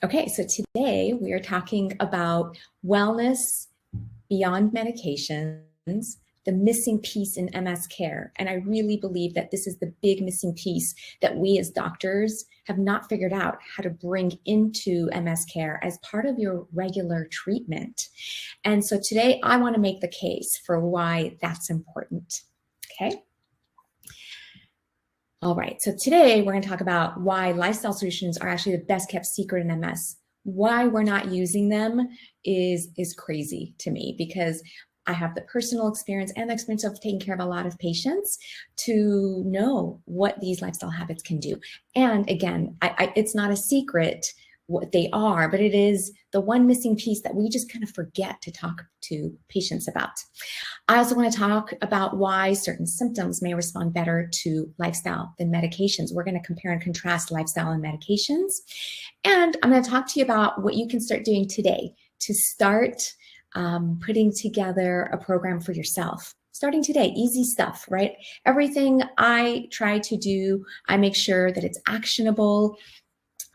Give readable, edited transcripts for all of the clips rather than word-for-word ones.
Okay, so today we are talking about wellness beyond medications, the missing piece in MS care. And I really believe that this is the big missing piece that we as doctors have not figured out how to bring into MS care as part of your regular treatment. And so today I want to make the case for why that's important. Okay. All right, so today we're going to talk about why lifestyle solutions are actually the best kept secret in MS. Why we're not using them is crazy to me, because I have the personal experience and the experience of taking care of a lot of patients to know what these lifestyle habits can do. And again, it's not a secret what they are, but it is the one missing piece that we just kind of forget to talk to patients about. I also want to talk about why certain symptoms may respond better to lifestyle than medications. We're going to compare and contrast lifestyle and medications. And I'm going to talk to you about what you can start doing today to start putting together a program for yourself. Starting today, easy stuff, right? Everything I try to do, I make sure that it's actionable.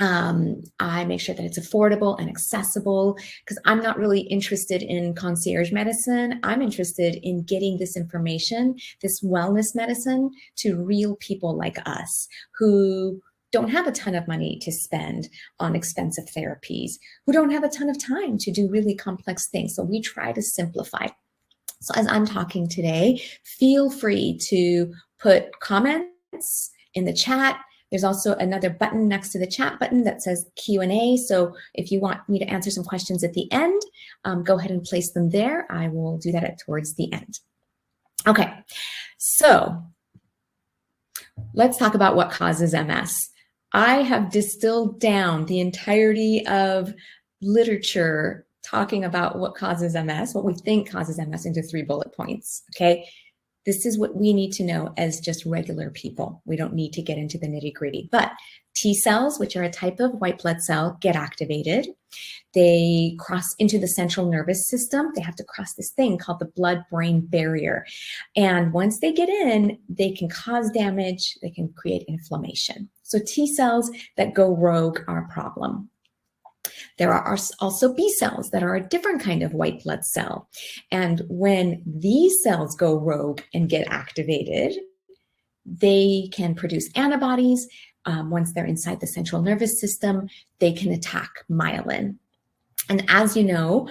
I make sure that it's affordable and accessible, because I'm not really interested in concierge medicine. I'm interested in getting this information, this wellness medicine, to real people like us who don't have a ton of money to spend on expensive therapies, who don't have a ton of time to do really complex things. So we try to simplify. So as I'm talking today, feel free to put comments in the chat. There's also another button next to the chat button that says Q&A. So if you want me to answer some questions at the end, go ahead and place them there. I will do that towards the end. Okay, so let's talk about what causes MS. I have distilled down the entirety of literature talking about what causes MS, what we think causes MS, into 3 bullet points, okay? This is what we need to know as just regular people. We don't need to get into the nitty-gritty. But T cells, which are a type of white blood cell, get activated. They cross into the central nervous system. They have to cross this thing called the blood-brain barrier. And once they get in, they can cause damage. They can create inflammation. So T cells that go rogue are a problem. There are also B cells that are a different kind of white blood cell. And when these cells go rogue and get activated, they can produce antibodies. Once they're inside the central nervous system, they can attack myelin. And as you know,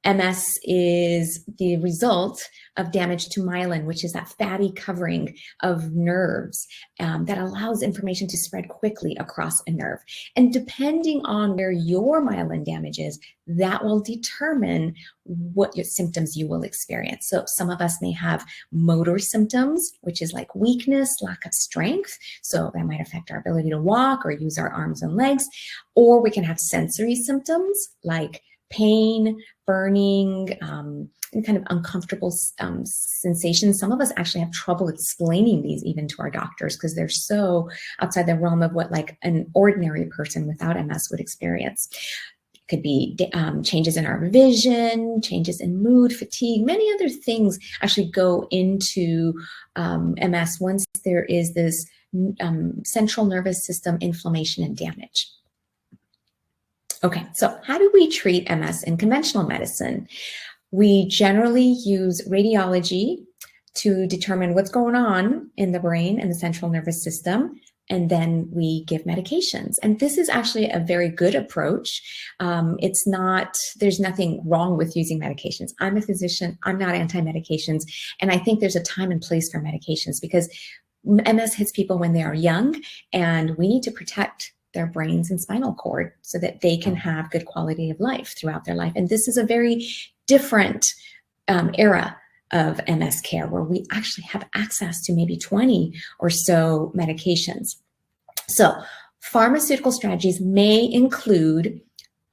MS is the result of damage to myelin, which is that fatty covering of nerves that allows information to spread quickly across a nerve. And depending on where your myelin damage is, that will determine what your symptoms you will experience. So some of us may have motor symptoms, which is like weakness, lack of strength. So that might affect our ability to walk or use our arms and legs. Or we can have sensory symptoms like pain, burning, and kind of uncomfortable sensations. Some of us actually have trouble explaining these even to our doctors because they're so outside the realm of what like an ordinary person without MS would experience. It could be changes in our vision, changes in mood, fatigue, many other things actually go into MS once there is this central nervous system inflammation and damage. Okay, so how do we treat MS in conventional medicine? We generally use radiology to determine what's going on in the brain and the central nervous system, and then we give medications. And this is actually a very good approach. There's nothing wrong with using medications. I'm a physician, I'm not anti-medications, and I think there's a time and place for medications because MS hits people when they are young, and we need to protect their brains and spinal cord so that they can have good quality of life throughout their life. And this is a very different era of MS care where we actually have access to maybe 20 or so medications. So pharmaceutical strategies may include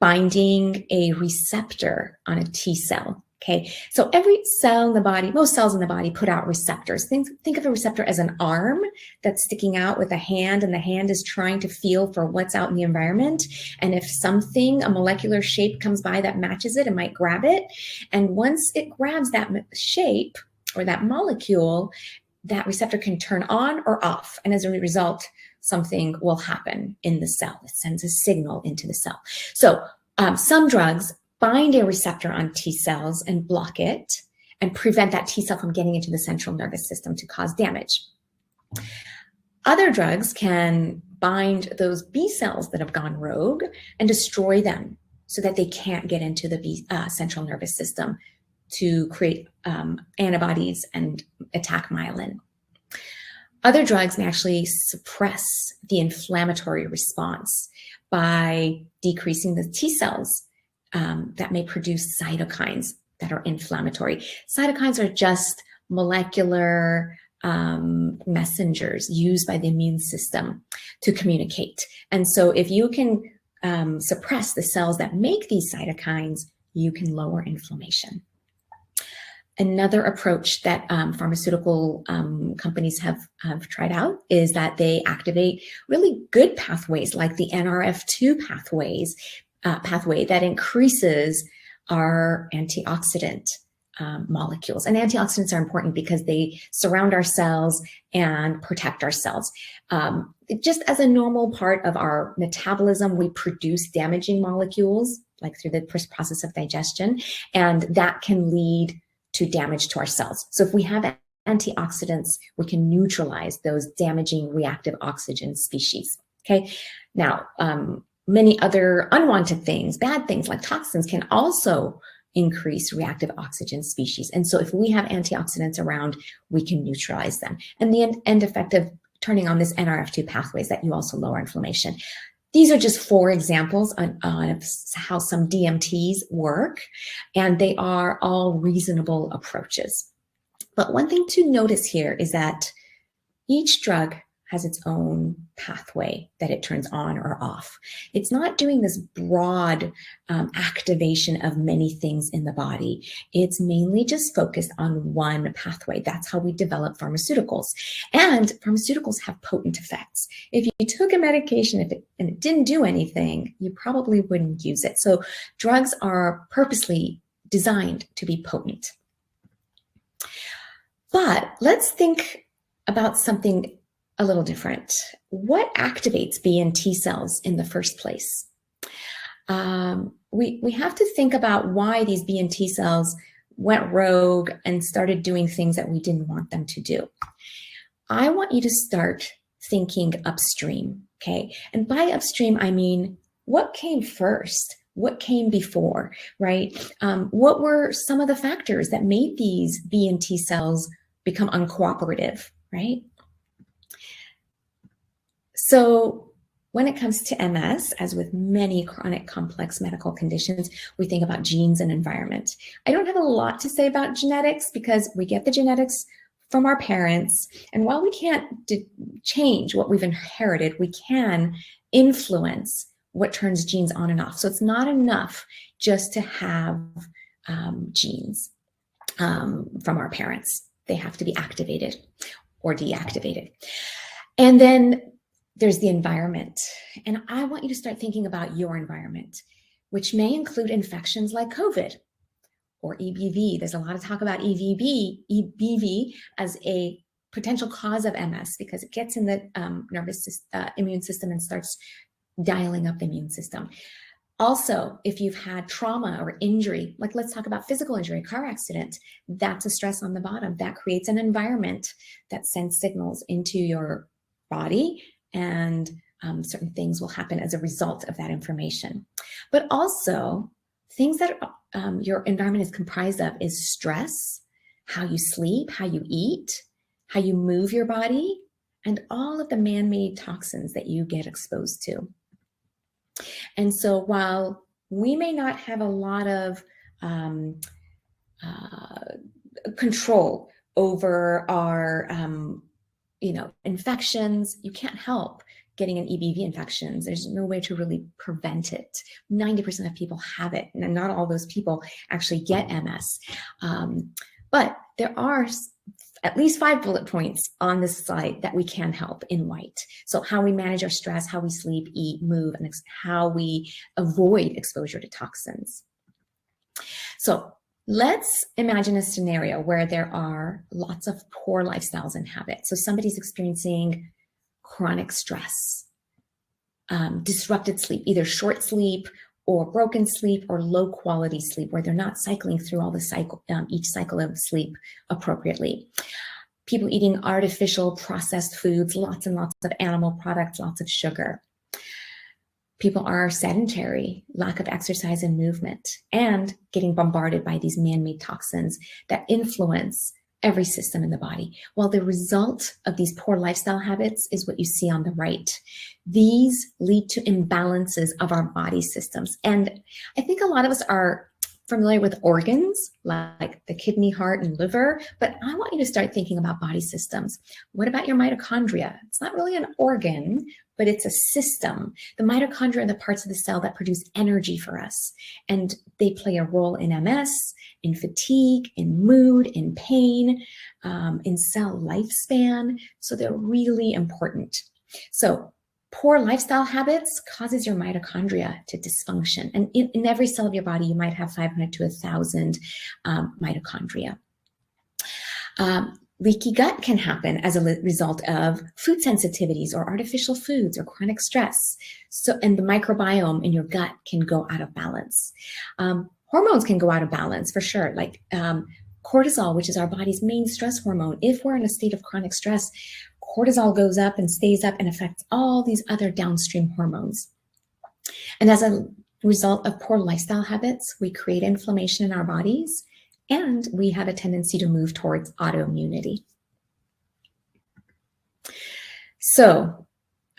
binding a receptor on a T cell. Okay, so every cell in the body, most cells in the body put out receptors. Think of a receptor as an arm that's sticking out with a hand, and the hand is trying to feel for what's out in the environment. And if something, a molecular shape comes by that matches it, it might grab it. And once it grabs that shape or that molecule, that receptor can turn on or off. And as a result, something will happen in the cell. It sends a signal into the cell. So some drugs bind a receptor on T cells and block it and prevent that T cell from getting into the central nervous system to cause damage. Other drugs can bind those B cells that have gone rogue and destroy them so that they can't get into the central nervous system to create antibodies and attack myelin. Other drugs may actually suppress the inflammatory response by decreasing the T cells that may produce cytokines that are inflammatory. Cytokines are just molecular messengers used by the immune system to communicate. And so if you can suppress the cells that make these cytokines, you can lower inflammation. Another approach that pharmaceutical companies have tried out is that they activate really good pathways like the NRF2 pathway that increases our antioxidant molecules. And antioxidants are important because they surround our cells and protect our cells. Just as a normal part of our metabolism, we produce damaging molecules like through the process of digestion, and that can lead to damage to our cells. So if we have antioxidants, we can neutralize those damaging reactive oxygen species. Okay. Now, many other unwanted things, bad things like toxins can also increase reactive oxygen species. And so if we have antioxidants around, we can neutralize them. And the end effect of turning on this NRF2 pathway is that you also lower inflammation. These are just 4 examples on how some DMTs work, and they are all reasonable approaches. But one thing to notice here is that each drug has its own pathway that it turns on or off. It's not doing this broad activation of many things in the body. It's mainly just focused on one pathway. That's how we develop pharmaceuticals. And pharmaceuticals have potent effects. If you took a medication and it didn't do anything, you probably wouldn't use it. So drugs are purposely designed to be potent. But let's think about something a little different. What activates B and T cells in the first place? We have to think about why these B and T cells went rogue and started doing things that we didn't want them to do. I want you to start thinking upstream, okay? And by upstream, I mean, what came first? What came before, right? What were some of the factors that made these B and T cells become uncooperative, right? So when it comes to MS, as with many chronic complex medical conditions, we think about genes and environment. I don't have a lot to say about genetics because we get the genetics from our parents. And while we can't change what we've inherited, we can influence what turns genes on and off. So it's not enough just to have genes from our parents. They have to be activated or deactivated. And then there's the environment. And I want you to start thinking about your environment, which may include infections like COVID or EBV. There's a lot of talk about EBV as a potential cause of MS because it gets in the immune system and starts dialing up the immune system. Also, if you've had trauma or injury, like let's talk about physical injury, car accident, that's a stress on the bottom. That creates an environment that sends signals into your body, and certain things will happen as a result of that information. But also, things that your environment is comprised of is stress, how you sleep, how you eat, how you move your body, and all of the man-made toxins that you get exposed to. And so while we may not have a lot of control over our infections, you can't help getting an EBV infections. There's no way to really prevent it. 90% of people have it, and not all those people actually get MS. But there are at least 5 bullet points on this slide that we can help in white. So how we manage our stress, how we sleep, eat, move, and how we avoid exposure to toxins. So let's imagine a scenario where there are lots of poor lifestyles and habits. So somebody's experiencing chronic stress, disrupted sleep, either short sleep or broken sleep or low quality sleep, where they're not cycling through all the cycle, each cycle of sleep appropriately. People eating artificial processed foods, lots and lots of animal products, lots of sugar. People are sedentary, lack of exercise and movement, and getting bombarded by these man-made toxins that influence every system in the body. Well, the result of these poor lifestyle habits is what you see on the right. These lead to imbalances of our body systems. And I think a lot of us are familiar with organs like the kidney, heart, and liver, but I want you to start thinking about body systems. What about your mitochondria? It's not really an organ, but it's a system. The mitochondria are the parts of the cell that produce energy for us, and they play a role in MS, in fatigue, in mood, in pain, in cell lifespan. So they're really important. So poor lifestyle habits causes your mitochondria to dysfunction. And in every cell of your body, you might have 500 to 1,000 mitochondria. Leaky gut can happen as a result of food sensitivities or artificial foods or chronic stress. So, and the microbiome in your gut can go out of balance. Hormones can go out of balance for sure, like cortisol, which is our body's main stress hormone. If we're in a state of chronic stress, cortisol goes up and stays up and affects all these other downstream hormones. And as a result of poor lifestyle habits, we create inflammation in our bodies, and we have a tendency to move towards autoimmunity. So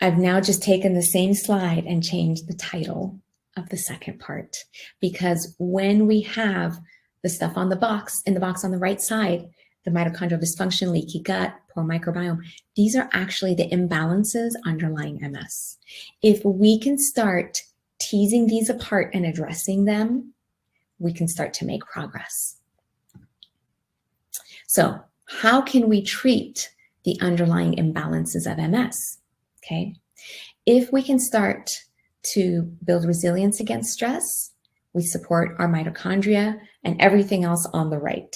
I've now just taken the same slide and changed the title of the second part, because when we have the stuff on the box, in the box on the right side, the mitochondrial dysfunction, leaky gut, poor microbiome, these are actually the imbalances underlying MS. If we can start teasing these apart and addressing them, we can start to make progress. So how can we treat the underlying imbalances of MS? Okay, if we can start to build resilience against stress, we support our mitochondria and everything else on the right.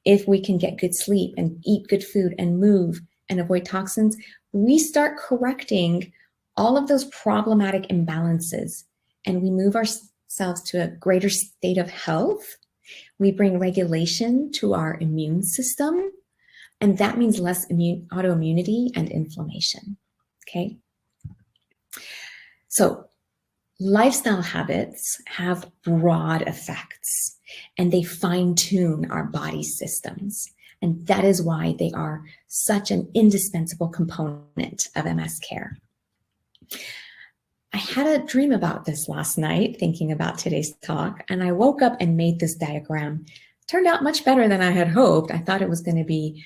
If we can get good sleep and eat good food and move and avoid toxins, we start correcting all of those problematic imbalances, and we move ourselves to a greater state of health. We bring regulation to our immune system, and that means less autoimmunity and inflammation, okay? So lifestyle habits have broad effects, and they fine-tune our body systems. And that is why they are such an indispensable component of MS care. I had a dream about this last night, thinking about today's talk, and I woke up and made this diagram. Turned out much better than I had hoped. I thought it was going to be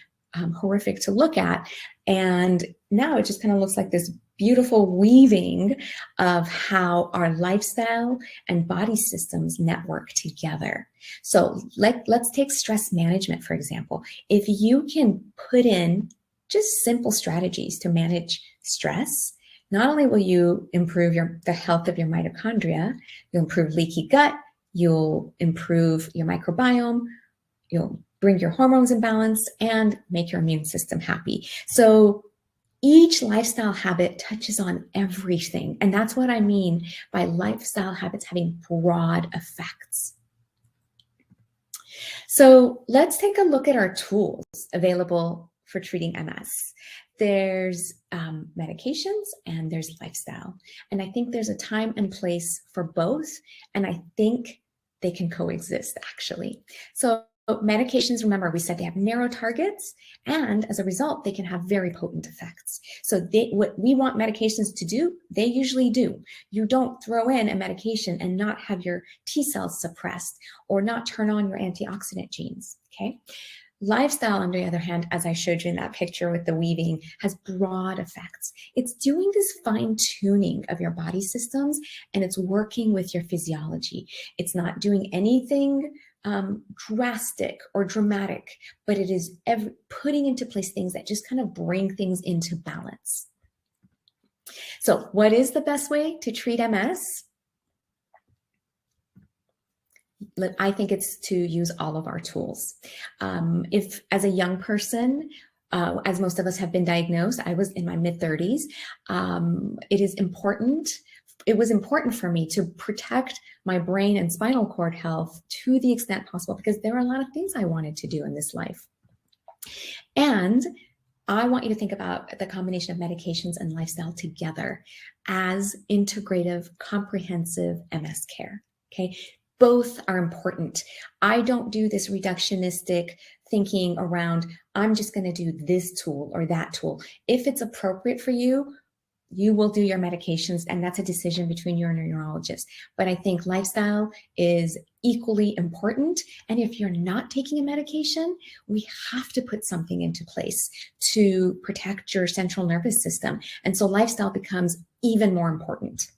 horrific to look at. And now it just kind of looks like this beautiful weaving of how our lifestyle and body systems network together. So let's take stress management, for example. If you can put in just simple strategies to manage stress, not only will you improve the health of your mitochondria, you'll improve leaky gut, you'll improve your microbiome, you'll bring your hormones in balance, and make your immune system happy. So each lifestyle habit touches on everything. And that's what I mean by lifestyle habits having broad effects. So let's take a look at our tools available for treating MS. There's medications and there's lifestyle. And I think there's a time and place for both. And I think they can coexist, actually. So medications, remember, we said they have narrow targets, and as a result, they can have very potent effects. So what we want medications to do, they usually do. You don't throw in a medication and not have your T cells suppressed or not turn on your antioxidant genes, okay? Lifestyle, on the other hand, as I showed you in that picture with the weaving, has broad effects. It's doing this fine-tuning of your body systems, and it's working with your physiology. It's not doing anything drastic or dramatic, but it is putting into place things that just kind of bring things into balance. So what is the best way to treat MS? I think it's to use all of our tools. If as a young person, as most of us have been diagnosed. I was in my mid-30s. It was important for me to protect my brain and spinal cord health to the extent possible, because there were a lot of things I wanted to do in this life. And I want you to think about the combination of medications and lifestyle together as integrative, comprehensive MS care, okay? Both are important. I don't do this reductionistic thinking around, I'm just going to do this tool or that tool. If it's appropriate for you, you will do your medications, and that's a decision between you and your neurologist. But I think lifestyle is equally important. And if you're not taking a medication, we have to put something into place to protect your central nervous system. And so lifestyle becomes even more important.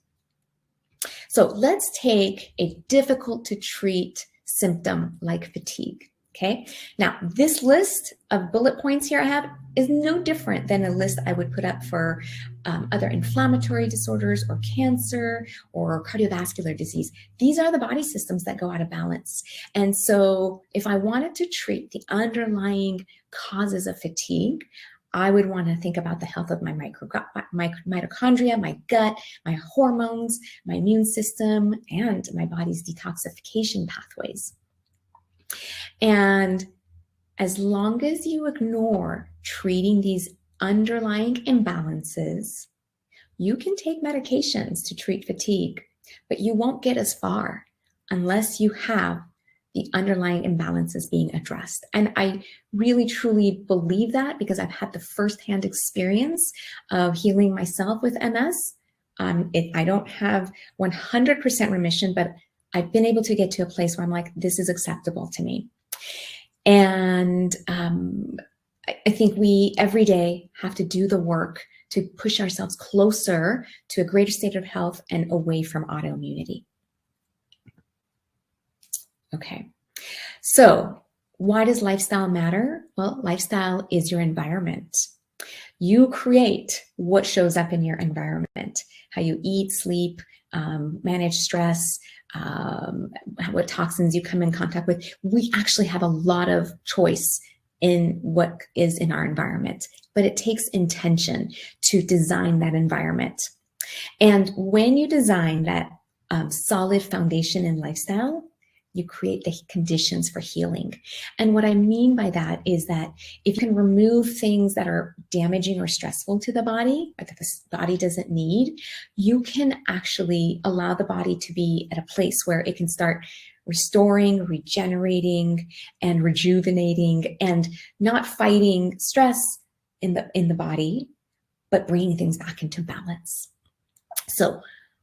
So let's take a difficult to treat symptom like fatigue. Okay, now this list of bullet points here I have is no different than a list I would put up for other inflammatory disorders or cancer or cardiovascular disease. These are the body systems that go out of balance. And so if I wanted to treat the underlying causes of fatigue, I would want to think about the health of my mitochondria, my gut, my hormones, my immune system, and my body's detoxification pathways. And as long as you ignore treating these underlying imbalances, you can take medications to treat fatigue, but you won't get as far unless you have the underlying imbalances being addressed. And I really, truly believe that, because I've had the firsthand experience of healing myself with MS. I don't have 100% remission, but I've been able to get to a place where I'm like, this is acceptable to me. And I think we every day have to do the work to push ourselves closer to a greater state of health and away from autoimmunity. Okay, so why does lifestyle matter? Well, lifestyle is your environment. You create what shows up in your environment, how you eat, sleep, manage stress, what toxins you come in contact with. We actually have a lot of choice in what is in our environment, but it takes intention to design that environment. And when you design that solid foundation in lifestyle, you create the conditions for healing. And what I mean by that is that if you can remove things that are damaging or stressful to the body, or that the body doesn't need, you can actually allow the body to be at a place where it can start restoring, regenerating, and rejuvenating, and not fighting stress in the body, but bringing things back into balance. So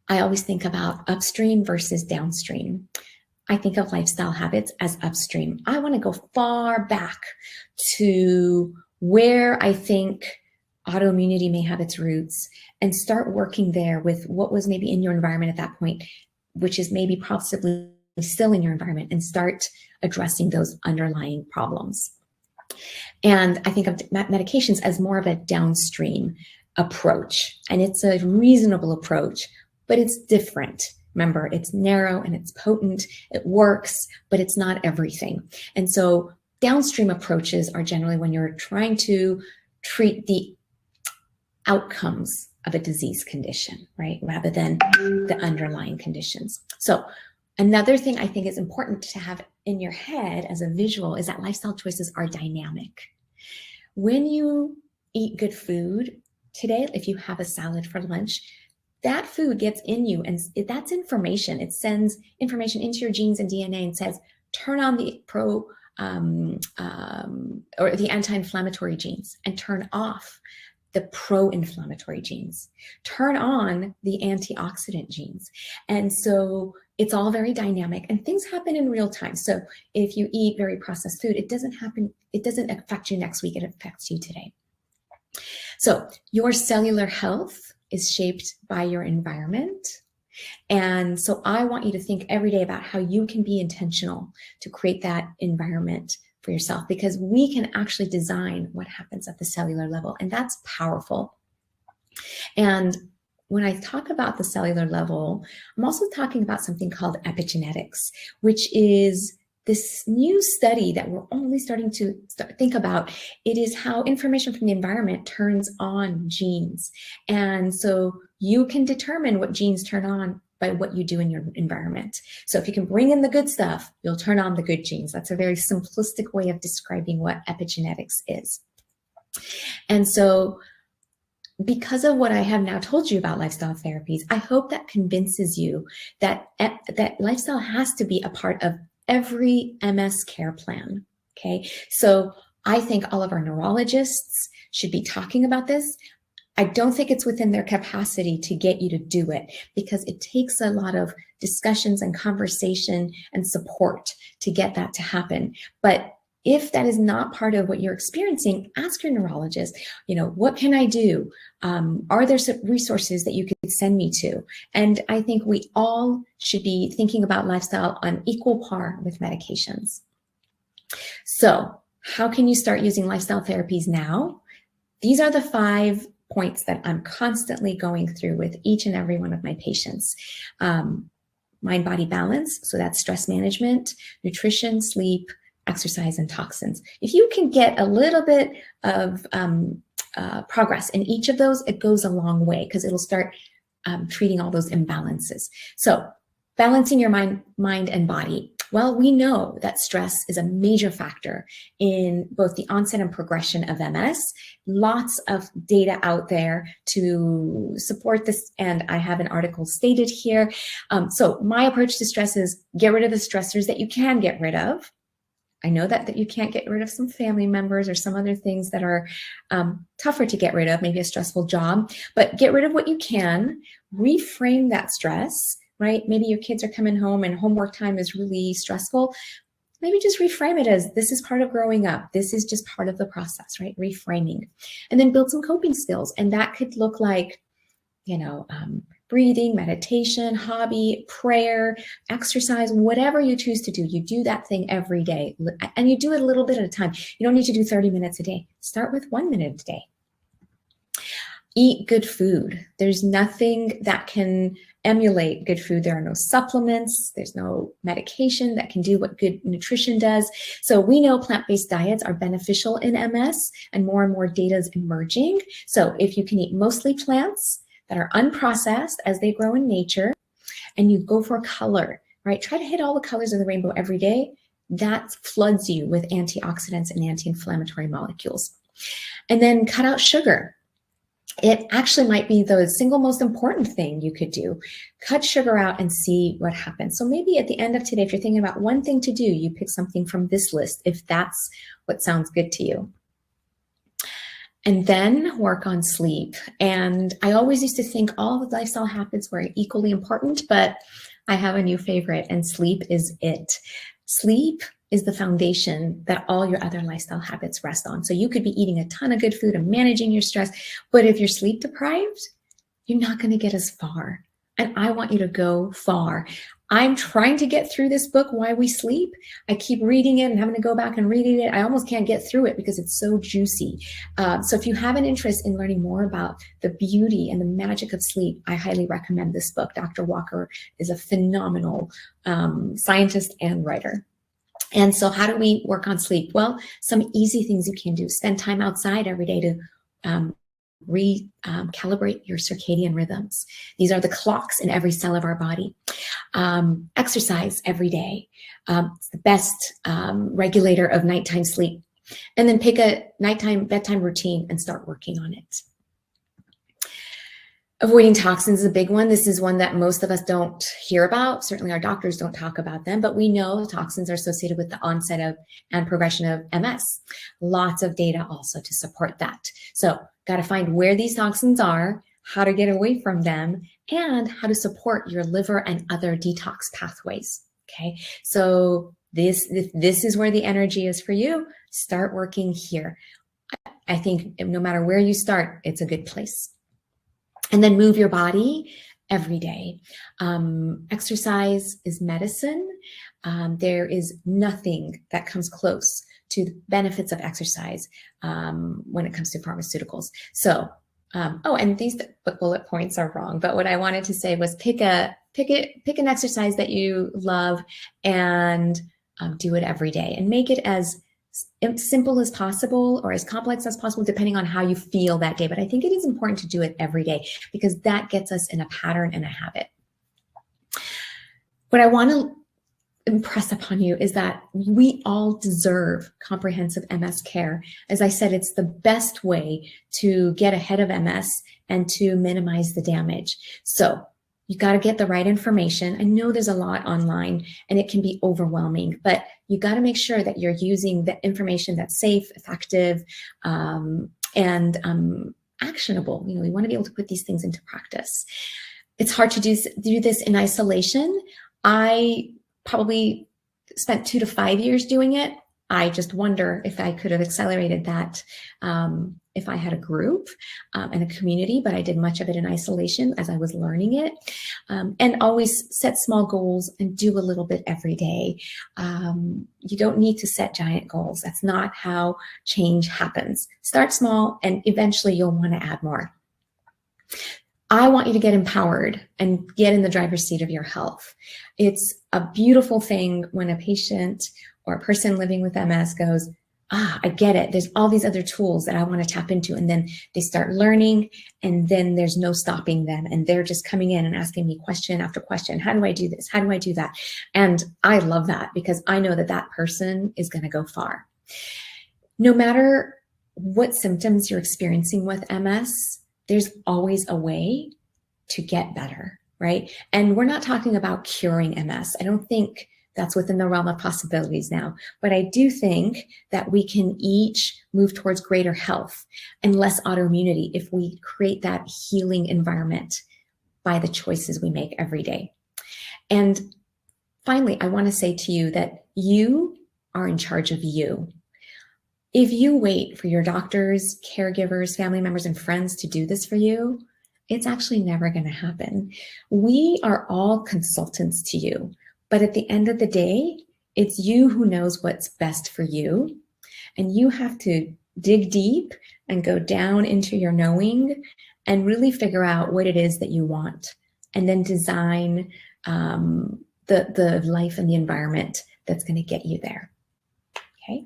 I always think about upstream versus downstream. I think of lifestyle habits as upstream. I want to go far back to where I think autoimmunity may have its roots and start working there with what was maybe in your environment at that point, which is maybe possibly still in your environment, and start addressing those underlying problems. And I think of medications as more of a downstream approach, and it's a reasonable approach, but it's different. Remember, it's narrow and it's potent, it works, but it's not everything. And so downstream approaches are generally when you're trying to treat the outcomes of a disease condition, right? Rather than the underlying conditions. So another thing I think is important to have in your head as a visual is that lifestyle choices are dynamic. When you eat good food today, if you have a salad for lunch, that food gets in you, and that's information. It sends information into your genes and DNA and says, turn on the or the anti-inflammatory genes and turn off the pro-inflammatory genes. Turn on the antioxidant genes. And so it's all very dynamic, and things happen in real time. So if you eat very processed food, it doesn't affect you next week, it affects you today. So your cellular health is shaped by your environment. And so I want you to think every day about how you can be intentional to create that environment for yourself, because we can actually design what happens at the cellular level, and that's powerful. And when I talk about the cellular level, I'm also talking about something called epigenetics, which is this new study that we're only starting to think about, it is how information from the environment turns on genes. And so you can determine what genes turn on by what you do in your environment. So if you can bring in the good stuff, you'll turn on the good genes. That's a very simplistic way of describing what epigenetics is. And so because of what I have now told you about lifestyle therapies, I hope that convinces you that lifestyle has to be a part of every MS care plan, okay? So I think all of our neurologists should be talking about this. I don't think it's within their capacity to get you to do it because it takes a lot of discussions and conversation and support to get that to happen. But if that is not part of what you're experiencing, ask your neurologist, what can I do? Are there some resources that you could send me to? And I think we all should be thinking about lifestyle on equal par with medications. So how can you start using lifestyle therapies now? These are the 5 points that I'm constantly going through with each and every one of my patients. Mind-body balance, so that's stress management, nutrition, sleep, exercise, and toxins. If you can get a little bit of progress in each of those, it goes a long way because it'll start treating all those imbalances. So balancing your mind and body. Well, we know that stress is a major factor in both the onset and progression of MS. Lots of data out there to support this, and I have an article stated here. So my approach to stress is get rid of the stressors that you can get rid of. I know that you can't get rid of some family members or some other things that are tougher to get rid of, maybe a stressful job, but get rid of what you can, reframe that stress, right? Maybe your kids are coming home and homework time is really stressful. Maybe just reframe it as this is part of growing up. This is just part of the process, right? Reframing. And then build some coping skills. And that could look like, breathing, meditation, hobby, prayer, exercise, whatever you choose to do. You do that thing every day and you do it a little bit at a time. You don't need to do 30 minutes a day. Start with 1 minute a day. Eat good food. There's nothing that can emulate good food. There are no supplements. There's no medication that can do what good nutrition does. So we know plant-based diets are beneficial in MS and more data is emerging. So if you can eat mostly plants that are unprocessed as they grow in nature, and you go for color, right? Try to hit all the colors of the rainbow every day. That floods you with antioxidants and anti-inflammatory molecules. And then cut out sugar. It actually might be the single most important thing you could do. Cut sugar out and see what happens. So maybe at the end of today, if you're thinking about one thing to do, you pick something from this list, if that's what sounds good to you. And then work on sleep. And I always used to think all the lifestyle habits were equally important, but I have a new favorite, and sleep is it. Sleep is the foundation that all your other lifestyle habits rest on. So you could be eating a ton of good food and managing your stress, but if you're sleep deprived, you're not going to get as far. And I want you to go far. I'm trying to get through this book, Why We Sleep. I keep reading it and having to go back and reading it. I almost can't get through it because it's so juicy. So if you have an interest in learning more about the beauty and the magic of sleep, I highly recommend this book. Dr. Walker is a phenomenal scientist and writer. And so how do we work on sleep? Well, some easy things you can do. Spend time outside every day to recalibrate your circadian rhythms. These are the clocks in every cell of our body. Exercise every day. It's the best regulator of nighttime sleep. And then pick a bedtime routine and start working on it. Avoiding toxins is a big one. This is one that most of us don't hear about. Certainly our doctors don't talk about them, but we know toxins are associated with the onset of and progression of MS. Lots of data also to support that. So got to find where these toxins are, how to get away from them, and how to support your liver and other detox pathways. Okay, so this is where the energy is for you. Start working here. I think no matter where you start, it's a good place. And then move your body every day. Exercise is medicine. There is nothing that comes close to the benefits of exercise when it comes to pharmaceuticals. So, and these bullet points are wrong, but what I wanted to say was pick an exercise that you love and do it every day and make it as simple as possible or as complex as possible, depending on how you feel that day. But I think it is important to do it every day because that gets us in a pattern and a habit. What I want to impress upon you is that we all deserve comprehensive MS care. As I said, it's the best way to get ahead of MS and to minimize the damage. So you got to get the right information. I know there's a lot online and it can be overwhelming, but you got to make sure that you're using the information that's safe, effective, and actionable. You know, we want to be able to put these things into practice. It's hard to do this in isolation. I probably spent 2 to 5 years doing it. I just wonder if I could have accelerated that if I had a group and a community, but I did much of it in isolation as I was learning it. And always set small goals and do a little bit every day. You don't need to set giant goals. That's not how change happens. Start small and eventually you'll want to add more. I want you to get empowered and get in the driver's seat of your health. It's a beautiful thing when a patient or a person living with MS goes, I get it. There's all these other tools that I want to tap into. And then they start learning and then there's no stopping them. And they're just coming in and asking me question after question. How do I do this? How do I do that? And I love that because I know that that person is going to go far. No matter what symptoms you're experiencing with MS, there's always a way to get better, right? And we're not talking about curing MS. I don't think that's within the realm of possibilities now, but I do think that we can each move towards greater health and less autoimmunity if we create that healing environment by the choices we make every day. And finally, I want to say to you that you are in charge of you. If you wait for your doctors, caregivers, family members, and friends to do this for you, it's actually never going to happen. We are all consultants to you, but at the end of the day, it's you who knows what's best for you. And you have to dig deep and go down into your knowing and really figure out what it is that you want and then design the life and the environment that's going to get you there. Okay.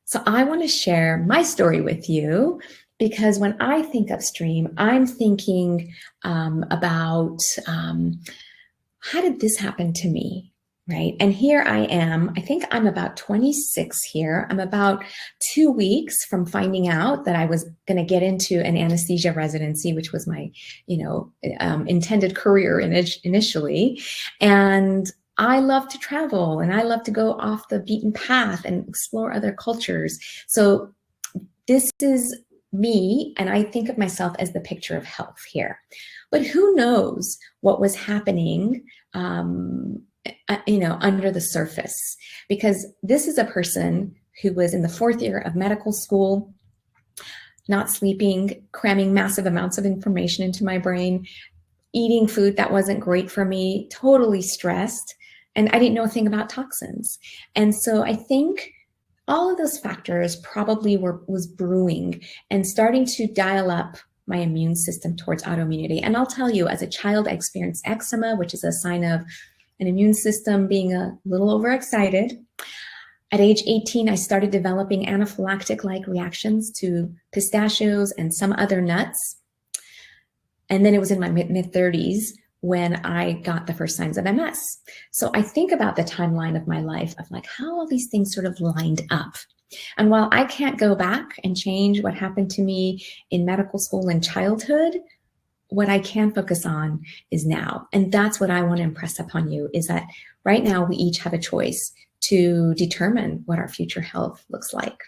So I want to share my story with you because when I think upstream, I'm thinking about how did this happen to me, right? And here I am, I think I'm about 26 here. I'm about 2 weeks from finding out that I was going to get into an anesthesia residency, which was my, intended career initially. And I love to travel and I love to go off the beaten path and explore other cultures. So this is me, and I think of myself as the picture of health here. But who knows what was happening, under the surface? Because this is a person who was in the 4th year of medical school, not sleeping, cramming massive amounts of information into my brain, eating food that wasn't great for me, totally stressed. And I didn't know a thing about toxins. And so I think all of those factors probably was brewing and starting to dial up my immune system towards autoimmunity. And I'll tell you, as a child, I experienced eczema, which is a sign of an immune system being a little overexcited. At age 18, I started developing anaphylactic-like reactions to pistachios and some other nuts. And then it was in my mid-30s when I got the first signs of MS. So I think about the timeline of my life of like how all these things sort of lined up. And while I can't go back and change what happened to me in medical school and childhood, what I can focus on is now. And that's what I want to impress upon you is that right now we each have a choice to determine what our future health looks like.